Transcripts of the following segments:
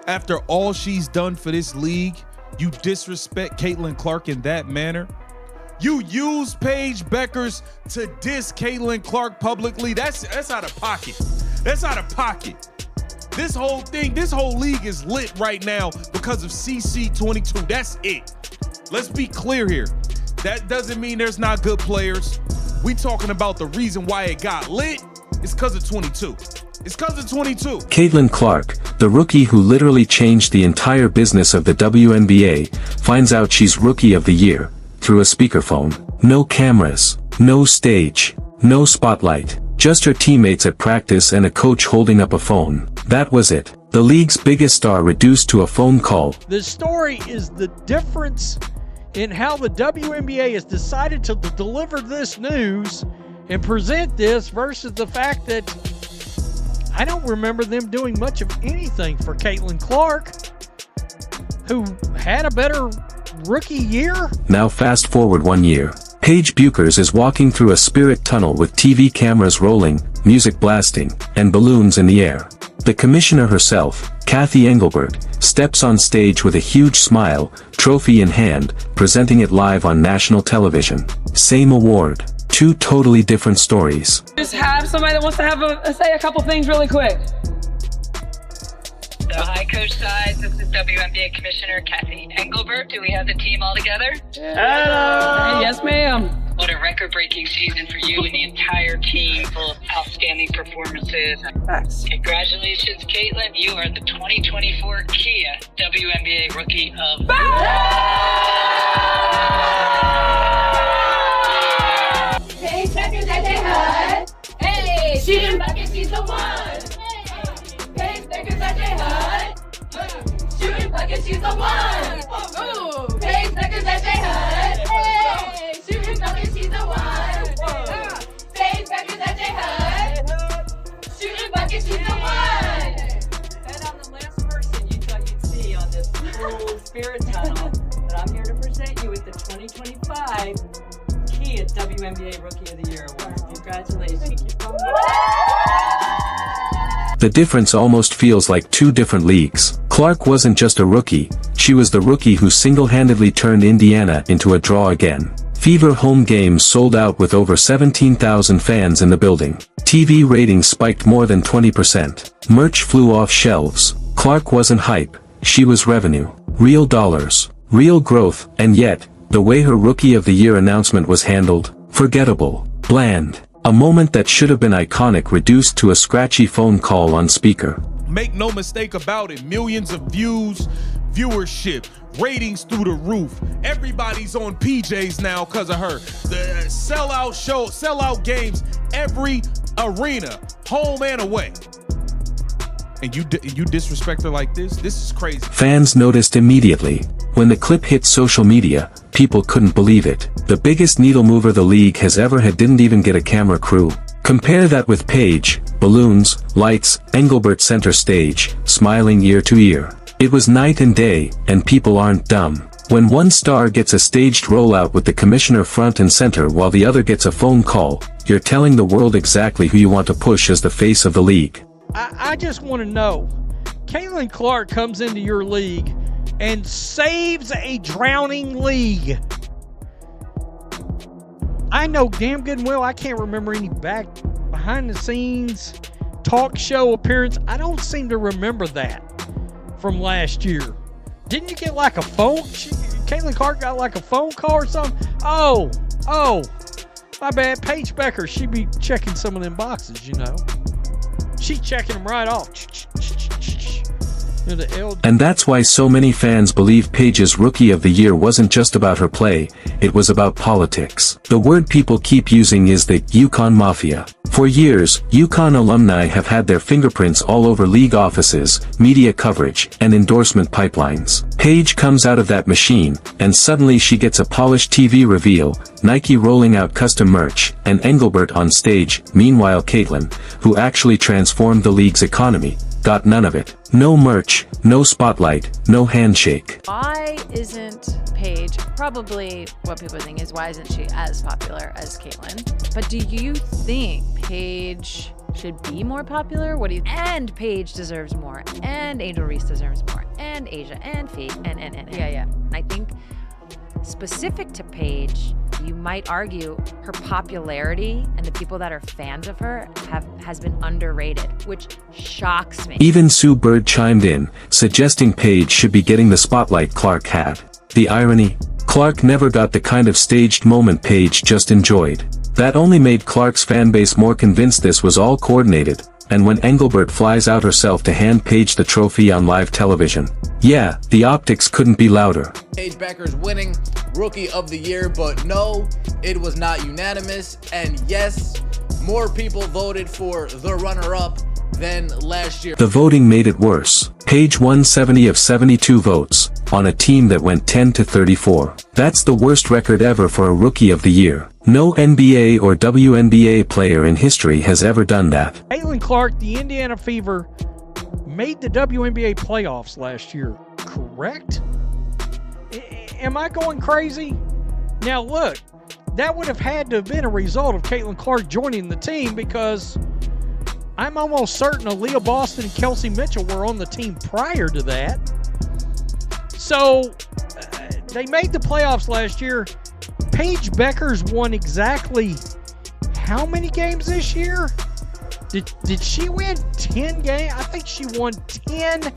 After all she's done for this league, you disrespect Caitlin Clark in that manner? You use Paige Bueckers to diss Caitlin Clark publicly? That's out of pocket. That's out of pocket. This whole thing, this whole league is lit right now because of CC22. That's it. Let's be clear here. That doesn't mean there's not good players. We talking about the reason why it got lit. It's because of 22. It's because of 22. Caitlin Clark, the rookie who literally changed the entire business of the WNBA, finds out she's Rookie of the Year through a speakerphone. No cameras, no stage, no spotlight, just her teammates at practice and a coach holding up a phone. That was it. The league's biggest star reduced to a phone call. The story is the difference in how the WNBA has decided to deliver this news and present this versus the fact that I don't remember them doing much of anything for Caitlin Clark, who had a better rookie year. Now fast forward 1 year. Paige Bueckers is walking through a spirit tunnel with TV cameras rolling, music blasting, and balloons in the air. The commissioner herself, Kathy Engelbert, steps on stage with a huge smile, trophy in hand, presenting it live on national television. Same award. Two totally different stories. Just have somebody that wants to say a couple things really quick. So hi, Coach Sides. This is WNBA Commissioner Kathy Engelbert. Do we have the team all together? Hello. Yes, ma'am. What a record-breaking season for you and the entire team, full of outstanding performances. Thanks. Congratulations, Caitlin. You are the 2024 Kia WNBA Rookie of the Year. Hey, second that they had. Hey, shooting bucket, she's the one. Hey, second that they had. Shooting bucket, she's the one. Ooh. Hey, second that they had. Hey, shooting bucket, she's the one. Hey, second that they had. Shooting bucket, she's the one. And I'm the last person you thought you'd see on this cool spirit tunnel, but I'm here to present you with the 2025 Kia WNBA Rookie of the Year Award. Congratulations. The difference almost feels like two different leagues. Clark wasn't just a rookie, she was the rookie who single-handedly turned Indiana into a draw again. Fever home games sold out with over 17,000 fans in the building. TV ratings spiked more than 20%. Merch flew off shelves. Clark wasn't hype, she was revenue. Real dollars, real growth, and yet, the way her Rookie of the Year announcement was handled, forgettable, bland. A moment that should have been iconic reduced to a scratchy phone call on speaker. Make no mistake about it, millions of views, viewership, ratings through the roof. Everybody's on PJs now because of her. The sellout show, sellout games, every arena, home and away. And you disrespect her like this? This is crazy. Fans noticed immediately. When the clip hit social media, people couldn't believe it. The biggest needle mover the league has ever had didn't even get a camera crew. Compare that with Paige, balloons, lights, Engelbert center stage, smiling ear to ear. It was night and day, and people aren't dumb. When one star gets a staged rollout with the commissioner front and center while the other gets a phone call, you're telling the world exactly who you want to push as the face of the league. I just want to know, Caitlin Clark comes into your league and saves a drowning league. I know damn good and well I can't remember any behind the scenes talk show appearance. I don't seem to remember that from last year. Didn't you get like a phone? Caitlin Clark got like a phone call or something? Oh, my bad. Paige Bueckers, she be checking some of them boxes, you know. She checking them right off. And that's why so many fans believe Paige's Rookie of the Year wasn't just about her play, it was about politics. The word people keep using is the UConn Mafia. For years, UConn alumni have had their fingerprints all over league offices, media coverage, and endorsement pipelines. Paige comes out of that machine, and suddenly she gets a polished TV reveal, Nike rolling out custom merch, and Engelbert on stage. Meanwhile Caitlin, who actually transformed the league's economy, got none of it. No merch, no spotlight, no handshake. Why isn't Paige, probably what people think is why isn't she as popular as Caitlin? But do you think Paige should be more popular? What do you? And Paige deserves more, and Angel Reese deserves more, and Asia, and Fee, and. Yeah. I think specific to Paige, you might argue her popularity and the people that are fans of her has been underrated, which shocks me. Even Sue Bird chimed in, suggesting Paige should be getting the spotlight Clark had. The irony? Clark never got the kind of staged moment Paige just enjoyed. That only made Clark's fanbase more convinced this was all coordinated, and when Engelbert flies out herself to hand Paige the trophy on live television. Yeah, the optics couldn't be louder. Paige Bueckers winning Rookie of the Year, but no, it was not unanimous, and yes, more people voted for the runner-up than last year. The voting made it worse. Paige won 70 of 72 votes, on a team that went 10-34. That's the worst record ever for a Rookie of the Year. No NBA or WNBA player in history has ever done that. Caitlin Clark, the Indiana Fever, made the WNBA playoffs last year, correct? Am I going crazy? Now look, that would have had to have been a result of Caitlin Clark joining the team, because I'm almost certain Aaliyah Boston and Kelsey Mitchell were on the team prior to that. So they made the playoffs last year. Paige Bueckers won exactly how many games this year? Did she win 10 games? I think she won 10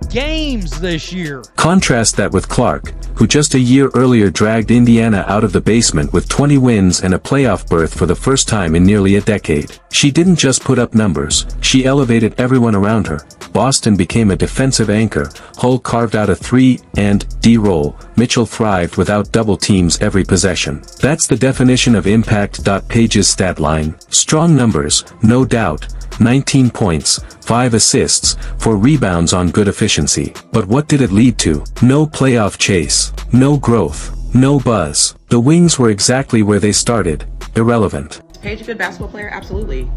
games this year. Contrast that with Clark, who just a year earlier dragged Indiana out of the basement with 20 wins and a playoff berth for the first time in nearly a decade. She didn't just put up numbers, she elevated everyone around her. Boston became a defensive anchor, Hull carved out a 3-and-D role, Mitchell thrived without double teams every possession. That's the definition of impact. Paige's stat line. Strong numbers, no doubt. 19 points, 5 assists, 4 rebounds on good efficiency. But what did it lead to? No playoff chase, no growth, no buzz. The Wings were exactly where they started, irrelevant. Is Paige a good basketball player? Absolutely.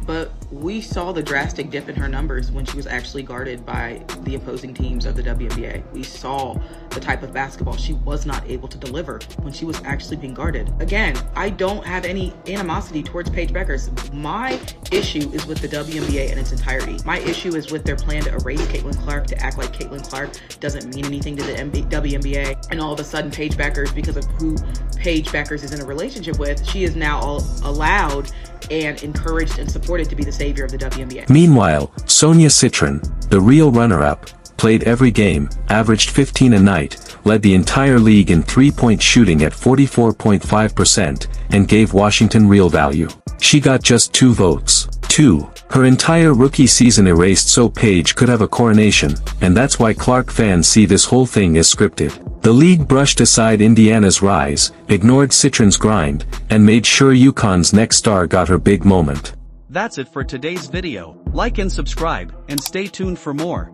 But we saw the drastic dip in her numbers when she was actually guarded by the opposing teams of the WNBA. We saw the type of basketball she was not able to deliver when she was actually being guarded. Again, I don't have any animosity towards Paige Bueckers. My issue is with the WNBA in its entirety. My issue is with their plan to erase Caitlin Clark, to act like Caitlin Clark doesn't mean anything to the WNBA. And all of a sudden, Paige Bueckers, because of who Paige Bueckers is in a relationship with, she is now allowed and encouraged and supported to be the savior of the WNBA. Meanwhile, Sonia Citron, the real runner-up, played every game, averaged 15 a night, led the entire league in three-point shooting at 44.5%, and gave Washington real value. She got just 2 votes. 2. Her entire rookie season erased so Paige could have a coronation, and that's why Clark fans see this whole thing as scripted. The league brushed aside Indiana's rise, ignored Citron's grind, and made sure UConn's next star got her big moment. That's it for today's video. Like and subscribe, and stay tuned for more.